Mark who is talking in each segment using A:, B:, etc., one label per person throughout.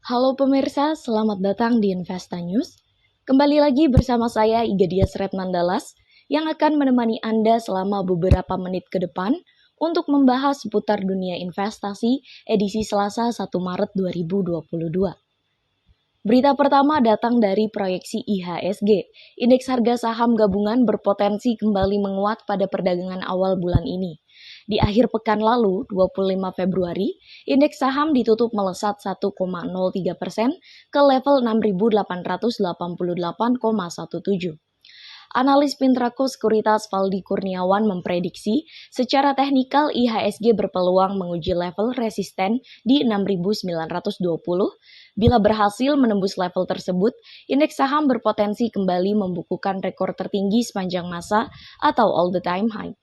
A: Halo pemirsa, selamat datang di Investa News. Kembali lagi bersama saya Iga Dias Retnandalas yang akan menemani Anda selama beberapa menit ke depan untuk membahas seputar dunia investasi edisi Selasa 1 Maret 2022. Berita pertama datang dari proyeksi IHSG. Indeks harga saham gabungan berpotensi kembali menguat pada perdagangan awal bulan ini. Di akhir pekan lalu, 25 Februari, indeks saham ditutup melesat 1,03% ke level 6.888,17. Analis Pintraco Sekuritas Valdi Kurniawan memprediksi secara teknikal IHSG berpeluang menguji level resisten di 6.920. Bila berhasil menembus level tersebut, indeks saham berpotensi kembali membukukan rekor tertinggi sepanjang masa atau all the time high.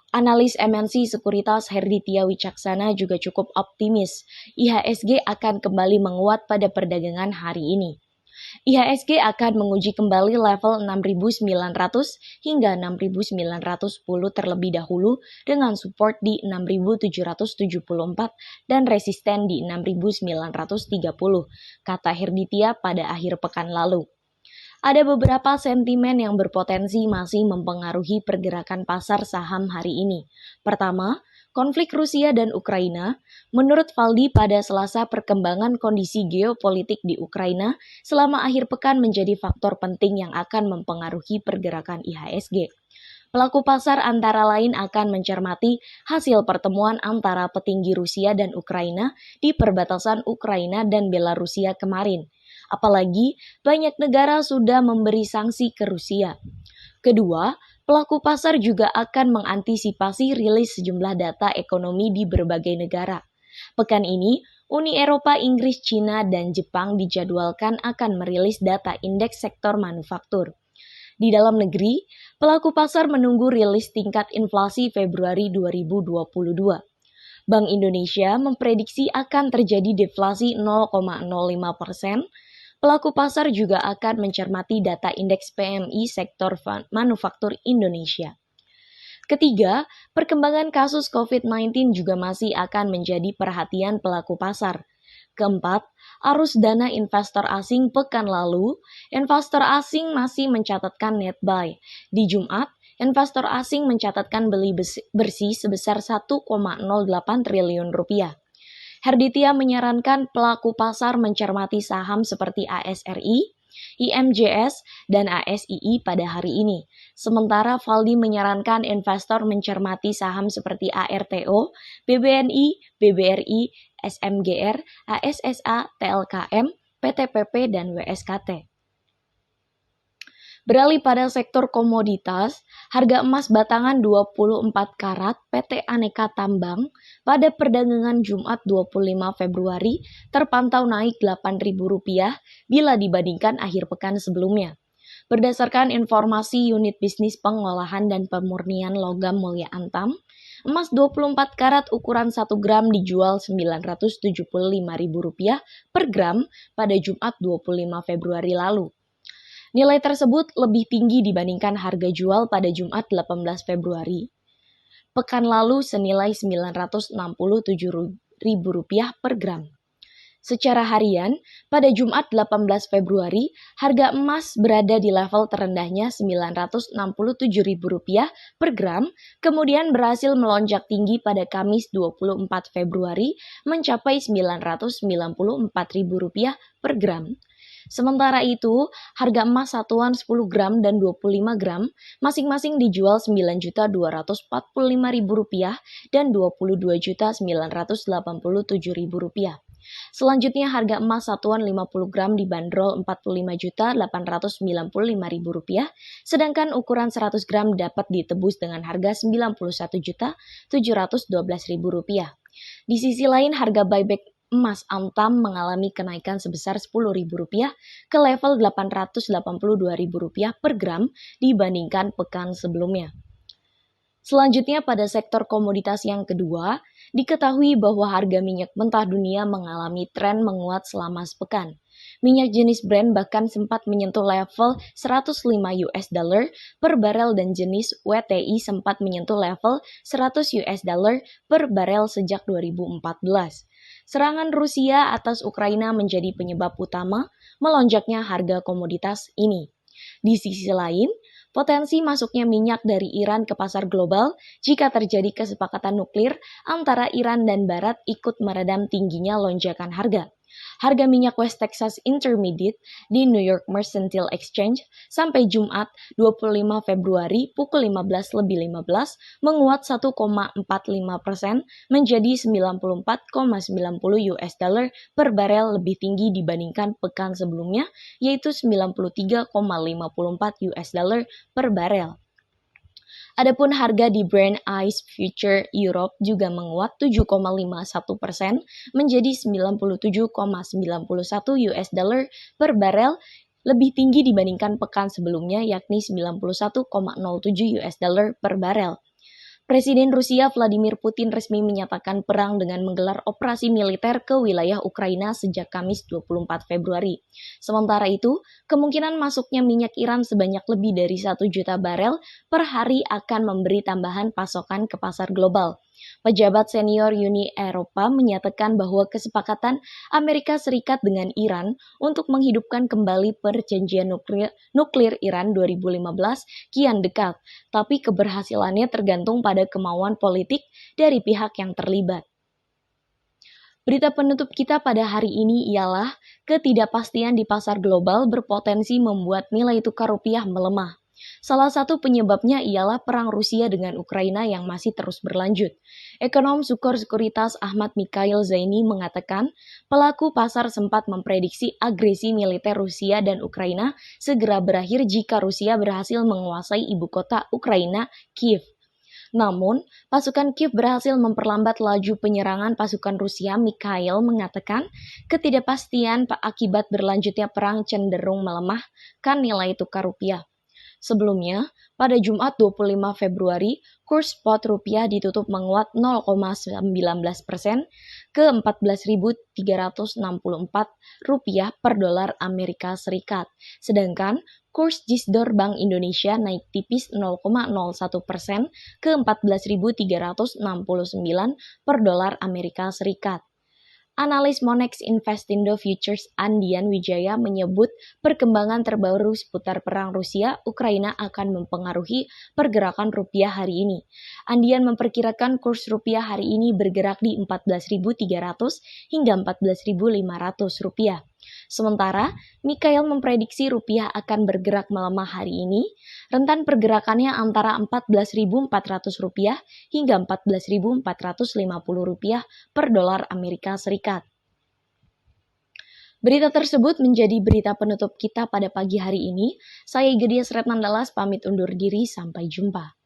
A: Analis MNC Sekuritas Herditya Wicaksana juga cukup optimis IHSG akan kembali menguat pada perdagangan hari ini. IHSG akan menguji kembali level 6.900 hingga 6.910 terlebih dahulu dengan support di 6.774 dan resisten di 6.930, kata Herditya pada akhir pekan lalu. Ada beberapa sentimen yang berpotensi masih mempengaruhi pergerakan pasar saham hari ini. Pertama, konflik Rusia dan Ukraina. Menurut Valdi, pada Selasa perkembangan kondisi geopolitik di Ukraina selama akhir pekan menjadi faktor penting yang akan mempengaruhi pergerakan IHSG. Pelaku pasar antara lain akan mencermati hasil pertemuan antara petinggi Rusia dan Ukraina di perbatasan Ukraina dan Belarusia kemarin. Apalagi banyak negara sudah memberi sanksi ke Rusia. Kedua, pelaku pasar juga akan mengantisipasi rilis sejumlah data ekonomi di berbagai negara. Pekan ini, Uni Eropa, Inggris, Cina, dan Jepang dijadwalkan akan merilis data indeks sektor manufaktur. Di dalam negeri, pelaku pasar menunggu rilis tingkat inflasi Februari 2022. Bank Indonesia memprediksi akan terjadi deflasi 0,05%. Pelaku pasar juga akan mencermati data indeks PMI sektor manufaktur Indonesia. Ketiga, perkembangan kasus COVID-19 juga masih akan menjadi perhatian pelaku pasar. Keempat, arus dana investor asing pekan lalu, investor asing masih mencatatkan net buy. Di Jumat, investor asing mencatatkan beli bersih sebesar 1,08 triliun rupiah. Herditya menyarankan pelaku pasar mencermati saham seperti ASRI, IMJS, dan ASII pada hari ini. Sementara Valdi menyarankan investor mencermati saham seperti ARTO, BBNI, BBRI, SMGR, ASSA, TLKM, PTPP, dan WSKT. Beralih pada sektor komoditas, harga emas batangan 24 karat PT Aneka Tambang pada perdagangan Jumat 25 Februari terpantau naik Rp8.000 bila dibandingkan akhir pekan sebelumnya. Berdasarkan informasi Unit Bisnis Pengolahan dan Pemurnian Logam Mulia Antam, emas 24 karat ukuran 1 gram dijual Rp975.000 per gram pada Jumat 25 Februari lalu. Nilai tersebut lebih tinggi dibandingkan harga jual pada Jumat 18 Februari. Pekan lalu senilai Rp967.000 per gram. Secara harian, pada Jumat 18 Februari, harga emas berada di level terendahnya Rp967.000 per gram, kemudian berhasil melonjak tinggi pada Kamis 24 Februari mencapai Rp994.000 per gram. Sementara itu, harga emas satuan 10 gram dan 25 gram masing-masing dijual Rp9.245.000 dan Rp22.987.000. Selanjutnya, harga emas satuan 50 gram dibanderol Rp45.895.000, sedangkan ukuran 100 gram dapat ditebus dengan harga Rp91.712.000. Di sisi lain, harga buyback emas Antam mengalami kenaikan sebesar Rp10.000 ke level Rp882.000 per gram dibandingkan pekan sebelumnya. Selanjutnya pada sektor komoditas yang kedua, diketahui bahwa harga minyak mentah dunia mengalami tren menguat selama sepekan. Minyak jenis Brent bahkan sempat menyentuh level 105 US dollar per barel dan jenis WTI sempat menyentuh level 100 US dollar per barel sejak 2014. Serangan Rusia atas Ukraina menjadi penyebab utama melonjaknya harga komoditas ini. Di sisi lain, potensi masuknya minyak dari Iran ke pasar global jika terjadi kesepakatan nuklir antara Iran dan Barat ikut meredam tingginya lonjakan harga. Harga minyak West Texas Intermediate di New York Mercantile Exchange sampai Jumat 25 Februari pukul 15.15 menguat 1,45% menjadi 94,90 US dollar per barel lebih tinggi dibandingkan pekan sebelumnya, yaitu 93,54 US dollar per barel. Adapun harga di Brent ICE Future Europe juga menguat 7,51% menjadi 97,91 US dollar per barel, lebih tinggi dibandingkan pekan sebelumnya yakni 91,07 US dollar per barel. Presiden Rusia Vladimir Putin resmi menyatakan perang dengan menggelar operasi militer ke wilayah Ukraina sejak Kamis 24 Februari. Sementara itu, kemungkinan masuknya minyak Iran sebanyak lebih dari 1 juta barel per hari akan memberi tambahan pasokan ke pasar global. Pejabat senior Uni Eropa menyatakan bahwa kesepakatan Amerika Serikat dengan Iran untuk menghidupkan kembali perjanjian nuklir Iran 2015 kian dekat, tapi keberhasilannya tergantung pada kemauan politik dari pihak yang terlibat. Berita penutup kita pada hari ini ialah ketidakpastian di pasar global berpotensi membuat nilai tukar rupiah melemah. Salah satu penyebabnya ialah perang Rusia dengan Ukraina yang masih terus berlanjut. Ekonom Sukor Sekuritas Ahmad Mikhail Zaini mengatakan, pelaku pasar sempat memprediksi agresi militer Rusia dan Ukraina segera berakhir jika Rusia berhasil menguasai ibu kota Ukraina, Kiev. Namun, pasukan Kiev berhasil memperlambat laju penyerangan pasukan Rusia. Mikhail mengatakan ketidakpastian akibat berlanjutnya perang cenderung melemahkan nilai tukar rupiah. Sebelumnya, pada Jumat 25 Februari, kurs spot rupiah ditutup menguat 0,19% ke 14.364 rupiah per dolar Amerika Serikat. Sedangkan kurs GISDOR Bank Indonesia naik tipis 0,01% ke 14.369 per dolar Amerika Serikat. Analis Monex Investindo Futures Andian Wijaya menyebut perkembangan terbaru seputar perang Rusia-Ukraina akan mempengaruhi pergerakan rupiah hari ini. Andian memperkirakan kurs rupiah hari ini bergerak di 14.300 hingga 14.500 rupiah. Sementara, Mikhail memprediksi rupiah akan bergerak melemah hari ini. Rentan pergerakannya antara 14.400 rupiah hingga 14.450 rupiah per dolar Amerika Serikat. Berita tersebut menjadi berita penutup kita pada pagi hari ini. Saya Gedia Sretnandalas pamit undur diri, sampai jumpa.